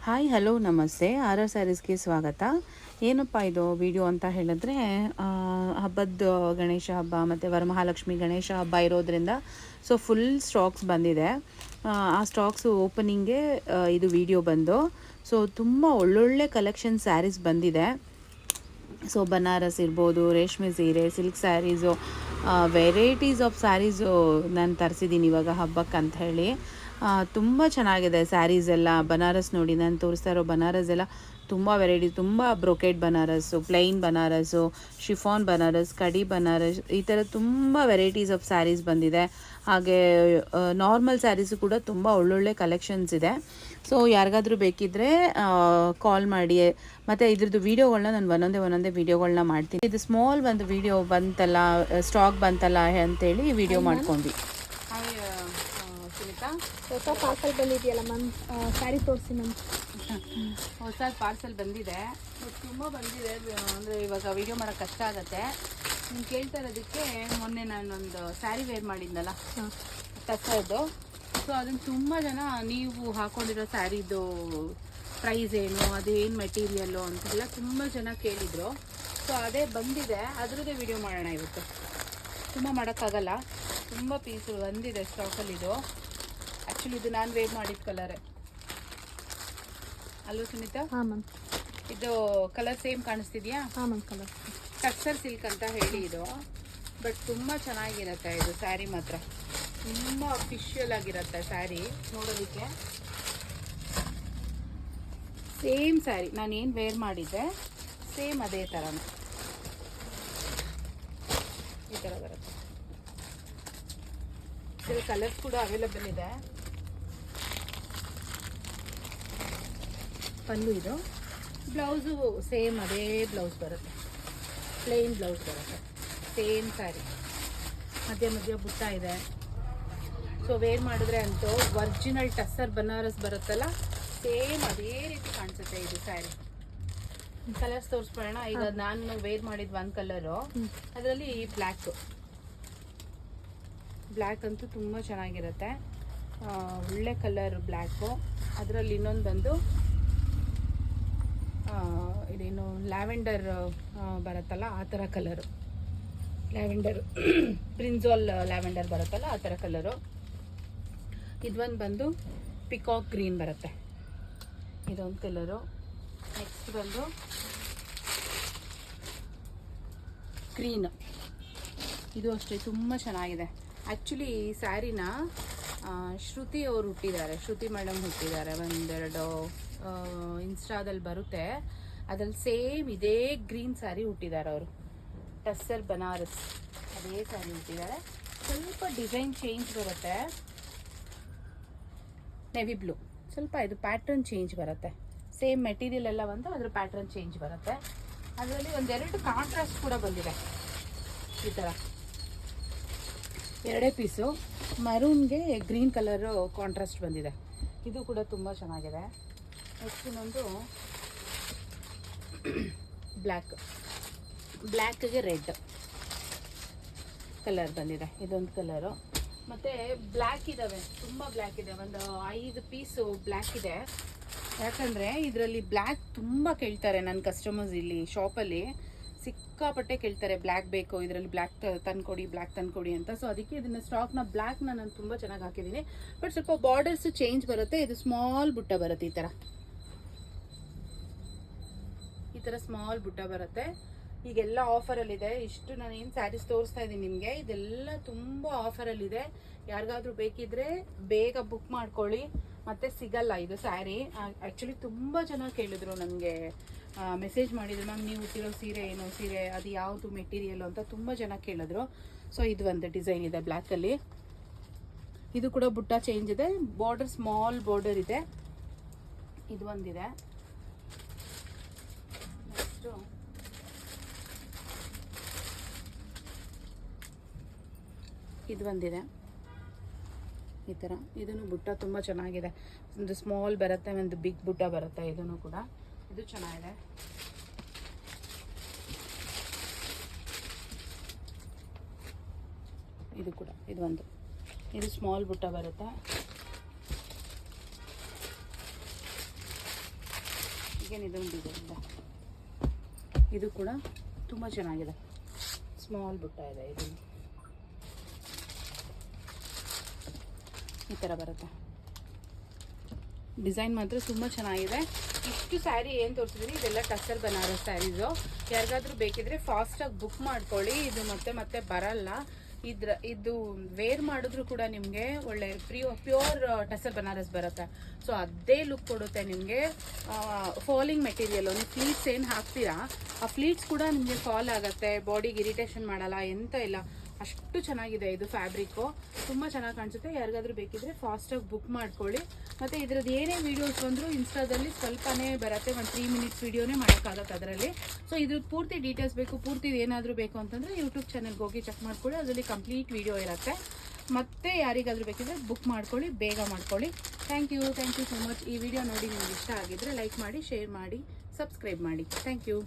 Hi hello ನಮಸ್ತೆ R R ಸ್ಯಾರೀಸ್ಗೆ ಸ್ವಾಗತ. ಏನಪ್ಪ ಇದು ವಿಡಿಯೋ ಅಂತ ಹೇಳಿದ್ರೆ ಹಬ್ಬದ ಗಣೇಶ ಹಬ್ಬ ಮತ್ತು ವರಮಹಾಲಕ್ಷ್ಮಿ ಗಣೇಶ ಹಬ್ಬ ಇರೋದ್ರಿಂದ ಸೊ ಫುಲ್ ಸ್ಟಾಕ್ಸ್ ಬಂದಿದೆ. ಆ ಸ್ಟಾಕ್ಸು ಓಪನಿಂಗ್ಗೆ ಇದು ವಿಡಿಯೋ ಬಂದು ಸೊ ತುಂಬ ಒಳ್ಳೊಳ್ಳೆ ಕಲೆಕ್ಷನ್ ಸ್ಯಾರೀಸ್ ಬಂದಿದೆ. ಸೊ ಬನಾರಸ್ ಇರ್ಬೋದು, ರೇಷ್ಮೆ ಸೀರೆ, silk saris, varieties of saris ನಾನು ತರಿಸಿದ್ದೀನಿ ಇವಾಗ ಹಬ್ಬಕ್ಕೆ ಅಂತ ಹೇಳಿ. ತುಂಬ ಚೆನ್ನಾಗಿದೆ ಸ್ಯಾರೀಸ್ ಎಲ್ಲ. ಬನಾರಸ್ ನೋಡಿ, ನಾನು ತೋರಿಸ್ತಾ ಇರೋ ಬನಾರಸ್ ಎಲ್ಲ ತುಂಬ ವೆರೈಟೀಸ್, ತುಂಬ brocade Banaras, plain Banaras, chiffon Banaras, ಕಡಿ ಬನಾರಸ್, ಈ ಥರ ತುಂಬ ವೆರೈಟೀಸ್ ಆಫ್ ಸ್ಯಾರೀಸ್ ಬಂದಿದೆ. ಹಾಗೆ ನಾರ್ಮಲ್ ಸ್ಯಾರೀಸು ಕೂಡ ತುಂಬ ಒಳ್ಳೊಳ್ಳೆ ಕಲೆಕ್ಷನ್ಸ್ ಇದೆ. ಸೊ ಯಾರಿಗಾದ್ರೂ ಬೇಕಿದ್ದರೆ ಕಾಲ್ ಮಾಡಿ. ಮತ್ತು ಇದ್ರದ್ದು ವೀಡಿಯೋಗಳನ್ನ ನಾನು ಒಂದೊಂದೇ ವೀಡಿಯೋಗಳನ್ನ ಮಾಡ್ತೀನಿ. ಇದು ಸ್ಮಾಲ್ ಒಂದು ವೀಡಿಯೋ ಬಂತಲ್ಲ, ಸ್ಟಾಕ್ ಬಂತಲ್ಲ ಅಂತೇಳಿ ವಿಡಿಯೋ ಮಾಡ್ಕೊಂಡ್ವಿ. ಸುನೀತಾ, ಹೊಸ ಪಾರ್ಸಲ್ ಬಂದಿದೆಯಲ್ಲ ಮ್ಯಾಮ್, ಸ್ಯಾರಿ ತೋರಿಸಿ ಮ್ಯಾಮ್. ಹೊಸ ಪಾರ್ಸಲ್ ಬಂದಿದೆ, ತುಂಬ ಬಂದಿದೆ. ಅಂದರೆ ಇವಾಗ ವೀಡಿಯೋ ಮಾಡೋಕ್ಕೆ ಕಷ್ಟ ಆಗುತ್ತೆ. ನೀವು ಕೇಳ್ತಾ ಇರೋದಕ್ಕೆ ಮೊನ್ನೆ ನಾನೊಂದು ಸ್ಯಾರಿ ವೇರ್ ಮಾಡಿದ್ನಲ್ಲ ಟಸ್ಸರ್ದು, ಸೊ ಅದನ್ನು ತುಂಬ ಜನ ನೀವು ಹಾಕ್ಕೊಂಡಿರೋ ಸ್ಯಾರಿದು ಪ್ರೈಸ್ ಏನು, ಅದೇನು ಮೆಟೀರಿಯಲ್ಲು ಅಂತೆಲ್ಲ ತುಂಬ ಜನ ಕೇಳಿದರು. ಸೊ ಅದೇ ಬಂದಿದೆ, ಅದರದ್ದೇ ವಿಡಿಯೋ ಮಾಡೋಣ ಇವತ್ತು. ತುಂಬ ಮಾಡೋಕ್ಕಾಗಲ್ಲ, ತುಂಬ ಪೀಸು ಬಂದಿದೆ ಸ್ಟಾಕಲ್ಲಿ. ಇದು ಆ್ಯಕ್ಚುಲಿ ಇದು ನಾನು ವೇರ್ ಮಾಡಿದ ಕಲರೇ ಅಲ್ಲೂ ಸುನೀತಾ? ಹಾಂ ಮ್ಯಾಮ್. ಇದು ಕಲರ್ ಸೇಮ್ ಕಾಣಿಸ್ತಿದ್ಯಾ? ಹಾಂ ಮ್ಯಾಮ್, ಕಲರ್ ಟಕ್ಸರ್ ಸಿಲ್ಕ್ ಅಂತ ಹೇಳಿ ಇದು. ಬಟ್ ತುಂಬ ಚೆನ್ನಾಗಿರುತ್ತೆ ಇದು ಸ್ಯಾರಿ, ಮಾತ್ರ ತುಂಬ ಅಫಿಷಿಯಲ್ ಆಗಿರುತ್ತೆ ಸ್ಯಾರಿ ನೋಡೋದಕ್ಕೆ. ಸೇಮ್ ಸ್ಯಾರಿ ನಾನು ಏನು ವೇರ್ ಮಾಡಿದ್ದೆ ಸೇಮ್ ಅದೇ ಥರನೇ ಈ ಥರ ಬರುತ್ತೆ. ಇದರ ಕಲರ್ಸ್ ಕೂಡ ಅವೈಲಬಲ್ ಇದೆ. ಪಲ್ಲು ಇದು, ಬ್ಲೌಸು ಸೇಮ್ ಅದೇ ಬ್ಲೌಸ್ ಬರುತ್ತೆ, ಪ್ಲೇನ್ ಬ್ಲೌಸ್ ಬರುತ್ತೆ, ಸೇಮ್ ಸ್ಯಾರಿ. ಮಧ್ಯ ಬುಟ್ಟ ಇದೆ. ಸೊ ವೇರ್ ಮಾಡಿದ್ರೆ ಅಂತೂ ಒರಿಜಿನಲ್ ಟಸ್ಸರ್ ಬನಾರಸ್ ಬರುತ್ತಲ್ಲ, ಸೇಮ್ ಅದೇ ರೀತಿ ಕಾಣಿಸುತ್ತೆ ಇದು ಸ್ಯಾರಿ. ಕಲರ್ಸ್ ತೋರಿಸ್ಕೊಳ್ಳೋಣ. ಈಗ ನಾನು ವೇರ್ ಮಾಡಿದ ಒಂದು ಕಲರು, ಅದರಲ್ಲಿ ಬ್ಲ್ಯಾಕ್ ಅಂತೂ ತುಂಬ ಚೆನ್ನಾಗಿರುತ್ತೆ, ಒಳ್ಳೆ ಕಲರ್ ಬ್ಲ್ಯಾಕು. ಅದರಲ್ಲಿ ಇನ್ನೊಂದು ಬಂದು ಇದೇನು ಲ್ಯಾವೆಂಡರ್ ಬರುತ್ತಲ್ಲ ಆ ಥರ ಕಲರು, ಲ್ಯಾವೆಂಡರ್ ಪ್ರಿನ್ಸೋಲ್ ಲ್ಯಾವೆಂಡರ್ ಬರುತ್ತಲ್ಲ ಆ ಥರ ಕಲರು. ಇದೊಂದು ಬಂದು ಪಿಕಾಕ್ ಗ್ರೀನ್ ಬರುತ್ತೆ, ಇದೊಂದು ಕಲರು. ನೆಕ್ಸ್ಟ್ ಬಂದು ಗ್ರೀನ್, ಇದು ಅಷ್ಟೇ ತುಂಬ ಚೆನ್ನಾಗಿದೆ. ಆ್ಯಕ್ಚುಲಿ ಈ ಸ್ಯಾರಿನ ಶ್ರುತಿ ಅವರು ಹುಟ್ಟಿದ್ದಾರೆ, ಶ್ರುತಿ ಮೇಡಮ್ ಹುಟ್ಟಿದ್ದಾರೆ. ಒಂದೆರಡು ಇನ್ಸ್ಟಾದಲ್ಲಿ ಬರುತ್ತೆ, ಅದ್ರಲ್ಲಿ ಸೇಮ್ ಇದೇ ಗ್ರೀನ್ ಸ್ಯಾರಿ ಹುಟ್ಟಿದ್ದಾರೆ ಅವರು. ಟಸ್ಸರ್ ಬನಾರಸ್ ಅದೇ ಸ್ಯಾರಿ ಹುಟ್ಟಿದ್ದಾರೆ. ಸ್ವಲ್ಪ ಡಿಸೈನ್ ಚೇಂಜ್ ಬರುತ್ತೆ, ನೆವಿ ಬ್ಲೂ, ಸ್ವಲ್ಪ ಇದು ಪ್ಯಾಟ್ರನ್ ಚೇಂಜ್ ಬರುತ್ತೆ. ಸೇಮ್ ಮೆಟೀರಿಯಲ್ ಎಲ್ಲ ಬಂದು ಅದ್ರ ಪ್ಯಾಟ್ರನ್ ಚೇಂಜ್ ಬರುತ್ತೆ. ಅದರಲ್ಲಿ ಒಂದೆರಡು ಕಾಂಟ್ರಾಸ್ಟ್ ಕೂಡ ಬಂದಿದೆ ಈ ಥರ, ಎರಡೇ ಪೀಸು. ಮರೂನ್ಗೆ ಗ್ರೀನ್ ಕಲರು ಕಾಂಟ್ರಾಸ್ಟ್ ಬಂದಿದೆ, ಇದು ಕೂಡ ತುಂಬ ಚೆನ್ನಾಗಿದೆ. ನೆಕ್ಸ್ಟ್ ಇನ್ನೊಂದು ಬ್ಲ್ಯಾಕ್ಗೆ ರೆಡ್ ಕಲರ್ ಬಂದಿದೆ, ಇದೊಂದು ಕಲರು. ಮತ್ತು ಬ್ಲ್ಯಾಕ್ ಇದ್ದಾವೆ, ತುಂಬ ಬ್ಲ್ಯಾಕ್ ಇದೆ, ಒಂದು 5 ಪೀಸು ಬ್ಲ್ಯಾಕ್ ಇದೆ. ಯಾಕಂದರೆ ಇದರಲ್ಲಿ ಬ್ಲ್ಯಾಕ್ ತುಂಬ ಕೇಳ್ತಾರೆ ನನ್ನ ಕಸ್ಟಮರ್ಸ್, ಇಲ್ಲಿ ಶಾಪಲ್ಲಿ ಸಿಕ್ಕಾಪಟ್ಟೆ ಕೇಳ್ತಾರೆ, ಬ್ಲ್ಯಾಕ್ ಬೇಕು, ಇದರಲ್ಲಿ ಬ್ಲ್ಯಾಕ್ ತಂದ್ಕೊಡಿ ಅಂತ. ಸೊ ಅದಕ್ಕೆ ಇದನ್ನು ಸ್ಟಾಕ್ನ ಬ್ಲ್ಯಾಕ್ನ ನಾನು ತುಂಬ ಚೆನ್ನಾಗಿ ಹಾಕಿದ್ದೀನಿ. ಬಟ್ ಸ್ವಲ್ಪ ಬಾರ್ಡರ್ಸು ಚೇಂಜ್ ಬರುತ್ತೆ. ಇದು ಸ್ಮಾಲ್ ಬುಟ್ಟ ಬರುತ್ತೆ, ಈ ಥರ ಸ್ಮಾಲ್ ಬುಟ್ಟ ಬರುತ್ತೆ. ಈಗೆಲ್ಲ ಆಫರಲ್ಲಿದೆ. ಇಷ್ಟು ನಾನು ಏನು ಸ್ಯಾರೀಸ್ ತೋರಿಸ್ತಾ ಇದ್ದೀನಿ ನಿಮಗೆ, ಇದೆಲ್ಲ ತುಂಬ ಆಫರಲ್ಲಿದೆ. ಯಾರಿಗಾದ್ರೂ ಬೇಕಿದ್ರೆ ಬೇಗ ಬುಕ್ ಮಾಡ್ಕೊಳ್ಳಿ, ಮತ್ತೆ ಸಿಗಲ್ಲ ಇದು ಸ್ಯಾರಿ. ಆ್ಯಕ್ಚುಲಿ ತುಂಬ ಜನ ಕೇಳಿದ್ರು ನನಗೆ, ಮೆಸೇಜ್ ಮಾಡಿದ್ರು, ಮ್ಯಾಮ್ ನೀವು ಹುಟ್ಟಿರೋ ಸೀರೆ ಏನು, ಸೀರೆ ಅದು ಯಾವುದು ಮೆಟೀರಿಯಲ್ ಅಂತ ತುಂಬ ಜನ ಕೇಳಿದ್ರು. ಸೊ ಇದು ಒಂದು ಡಿಸೈನ್ ಇದೆ ಬ್ಲ್ಯಾಕಲ್ಲಿ, ಇದು ಕೂಡ ಬುಟ್ಟ ಚೇಂಜ್ ಇದೆ, ಬಾರ್ಡರ್ ಸ್ಮಾಲ್ ಬಾರ್ಡರ್ ಇದೆ. ಇದು ಒಂದಿದೆ. ನೆಕ್ಸ್ಟು ಇದು ಒಂದಿದೆ ಈ ಥರ. ಇದನ್ನು ಬುಟ್ಟ ತುಂಬ ಚೆನ್ನಾಗಿದೆ, ಒಂದು ಸ್ಮಾಲ್ ಬರುತ್ತೆ, ಒಂದು ಬಿಗ್ ಬುಟ್ಟ ಬರುತ್ತೆ. ಇದನ್ನು ಕೂಡ ಇದು ಚೆನ್ನಾಗಿದೆ. ಇದು ಕೂಡ ಇದು ಸ್ಮಾಲ್ ಬುಟ್ಟ ಬರುತ್ತೆ. ಈಗೇನು ಇದೊಂದು ಇದೆ, ಇದು ಕೂಡ ತುಂಬ ಚೆನ್ನಾಗಿದೆ. ಸ್ಮಾಲ್ ಬುಟ್ಟ ಇದೆ, ಇದು ಈ ಥರ ಬರುತ್ತೆ. ಡಿಸೈನ್ ಮಾತ್ರ ತುಂಬ ಚೆನ್ನಾಗಿದೆ. ಇಷ್ಟು ಸ್ಯಾರಿ ಏನು ತೋರಿಸಿದ್ದೀನಿ ಇದೆಲ್ಲ ಟಸರ್ ಬನಾರಸ್ ಸ್ಯಾರೀಸು. ಯಾರಿಗಾದ್ರೂ ಬೇಕಿದ್ರೆ ಫಾಸ್ಟಾಗಿ ಬುಕ್ ಮಾಡ್ಕೊಳ್ಳಿ. ಇದು ಮತ್ತೆ ಮತ್ತೆ ಬರಲ್ಲ. ಇದು ವೇರ್ ಮಾಡಿದ್ರು ಕೂಡ ನಿಮಗೆ ಒಳ್ಳೆ ಪ್ಯೂರ್ ಟಸರ್ ಬನಾರಸ್ ಬರುತ್ತೆ. ಸೊ ಅದೇ ಲುಕ್ ಕೊಡುತ್ತೆ ನಿಮಗೆ. ಫಾಲಿಂಗ್ ಮೆಟೀರಿಯಲ್ಲು, ನೀವು ಫ್ಲೀಟ್ಸ್ ಏನು ಹಾಕ್ತೀರಾ ಆ ಫ್ಲೀಟ್ಸ್ ಕೂಡ ನಿಮಗೆ ಫಾಲ್ ಆಗುತ್ತೆ, ಬಾಡಿಗೆ ಇರಿಟೇಷನ್ ಮಾಡಲ್ಲ, ಎಂತ ಇಲ್ಲ. ಅಷ್ಟು ಚೆನ್ನಾಗಿದೆ ಇದು ಫ್ಯಾಬ್ರಿಕ್ಕು, ತುಂಬ ಚೆನ್ನಾಗಿ ಕಾಣಿಸುತ್ತೆ. ಯಾರಿಗಾದ್ರೂ ಬೇಕಿದ್ರೆ ಫಾಸ್ಟಾಗಿ ಬುಕ್ ಮಾಡ್ಕೊಳ್ಳಿ. ಮತ್ತು ಇದ್ರದ್ದು ಏನೇ ವೀಡಿಯೋಸ್ ಬಂದರೂ ಇನ್ಸ್ಟಾದಲ್ಲಿ ಸ್ವಲ್ಪನೇ ಬರುತ್ತೆ, ಒಂದು 3 ಮಿನಿಟ್ಸ್ ವೀಡಿಯೋನೇ ಮಾಡೋಕ್ಕಾಗತ್ತೆ ಅದರಲ್ಲಿ. ಸೊ ಇದ್ರದ್ದು ಪೂರ್ತಿ ಡೀಟೇಲ್ಸ್ ಬೇಕು, ಪೂರ್ತಿ ಏನಾದರೂ ಬೇಕು ಅಂತಂದರೆ ಯೂಟ್ಯೂಬ್ ಚಾನಲ್ಗೆ ಹೋಗಿ ಚೆಕ್ ಮಾಡ್ಕೊಳ್ಳಿ, ಅದರಲ್ಲಿ ಕಂಪ್ಲೀಟ್ ವೀಡಿಯೋ ಇರುತ್ತೆ. ಮತ್ತು ಯಾರಿಗಾದ್ರೂ ಬೇಕಿದ್ರೆ ಬುಕ್ ಮಾಡ್ಕೊಳ್ಳಿ, ಬೇಗ ಮಾಡ್ಕೊಳ್ಳಿ. Thank you so much. ಈ ವಿಡಿಯೋ ನೋಡಿ ನಿಮ್ಗೆ ಇಷ್ಟ ಆಗಿದ್ರೆ ಲೈಕ್ ಮಾಡಿ, ಶೇರ್ ಮಾಡಿ, ಸಬ್ಸ್ಕ್ರೈಬ್ ಮಾಡಿ. Thank you.